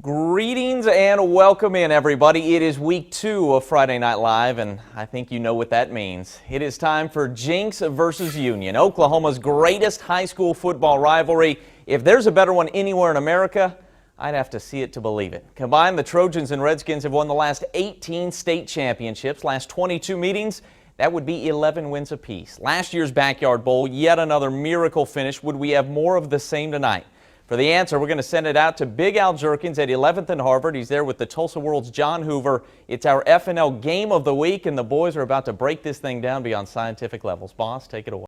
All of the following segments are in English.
Greetings and welcome in, everybody. It is week 2 of Friday Night Live, and I think you know what that means. It is time for Jenks versus Union, Oklahoma's greatest high school football rivalry. If there's a better one anywhere in America, I'd have to see it to believe it. Combined, the Trojans and Redskins have won the last 18 state championships. Last 22 meetings, that would be 11 wins apiece. Last year's Backyard Bowl, yet another miracle finish. Would we have more of the same tonight? For the answer, we're going to send it out to Big Al Jerkens at 11th and Harvard. He's there with the Tulsa World's John Hoover. It's our F&L game of the week, and the boys are about to break this thing down beyond scientific levels. Boss, take it away.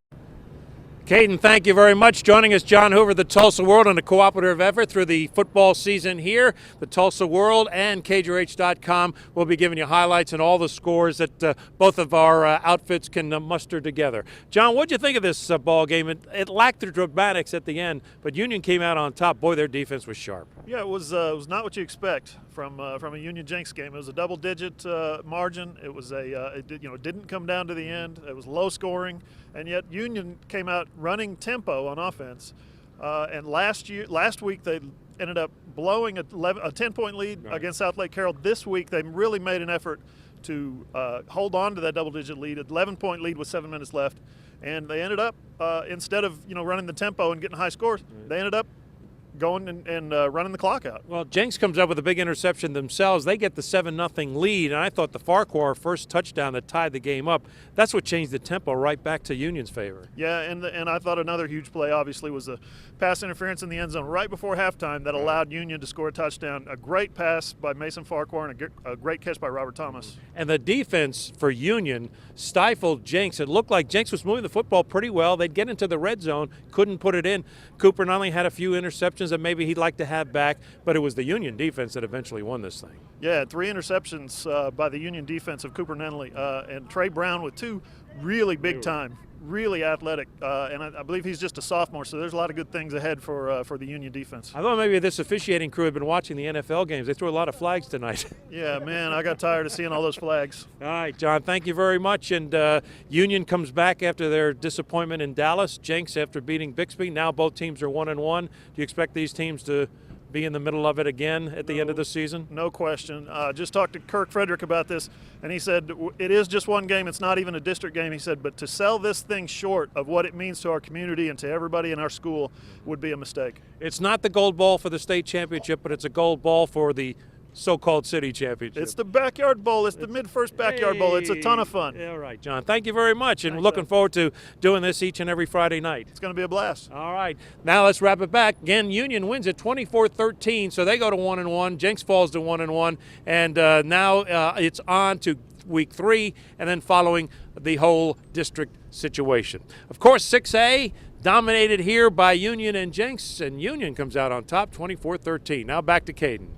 Caden, thank you very much. Joining us, John Hoover, the Tulsa World, on a cooperative effort through the football season here. The Tulsa World and CagerH.com will be giving you highlights and all the scores that both of our outfits can muster together. John, what did you think of this ball game? It lacked the dramatics at the end, but Union came out on top. Boy, their defense was sharp. Yeah, it was not what you expect from a Union Jenks game. It was a double-digit margin. It was it didn't come down to the end. It was low scoring, and yet Union came out running tempo on offense. And last week they ended up blowing a 10-point lead against South Lake Carroll. This week they really made an effort to hold on to that double-digit lead. 11-point lead with 7 minutes left, and they ended up instead of running the tempo and getting high scores, they ended up going and running the clock out. Well, Jenks comes up with a big interception themselves. They get the 7-0 lead, and I thought the Farquhar first touchdown that tied the game up, that's what changed the tempo right back to Union's favor. Yeah, and I thought another huge play, obviously, was a pass interference in the end zone right before halftime that allowed Union to score a touchdown. A great pass by Mason Farquhar and a great catch by Robert Thomas. And the defense for Union stifled Jenks. It looked like Jenks was moving the football pretty well. They'd get into the red zone, couldn't put it in. Cooper not only had a few interceptions that maybe he'd like to have back, but it was the Union defense that eventually won this thing. Yeah, 3 interceptions by the Union defense of Cooper Nenley and Trey Brown with 2 really big time, really athletic, and I believe he's just a sophomore, so there's a lot of good things ahead for the Union defense. I thought maybe this officiating crew had been watching the NFL games. They threw a lot of flags tonight. Yeah, man, I got tired of seeing all those flags. All right, John, thank you very much. And Union comes back after their disappointment in Dallas. Jenks after beating Bixby. Now both teams are 1-1. Do you expect these teams to be in the middle of it again at the end of the season? No question. Just talked to Kirk Frederick about this, and he said it is just one game. It's not even a district game. He said, but to sell this thing short of what it means to our community and to everybody in our school would be a mistake. It's not the gold ball for the state championship, but it's a gold ball for the so-called city championship. It's the Backyard Bowl. It's the Mid-First Backyard Bowl. It's a ton of fun. All right, John. Thank you very much, and we're looking forward to doing this each and every Friday night. It's going to be a blast. All right. Now let's wrap it back. Again, Union wins at 24-13, so they go to 1-1. Jenks falls to 1-1, and now it's on to week 3, and then following the whole district situation. Of course, 6A dominated here by Union and Jenks, and Union comes out on top 24-13. Now back to Caden.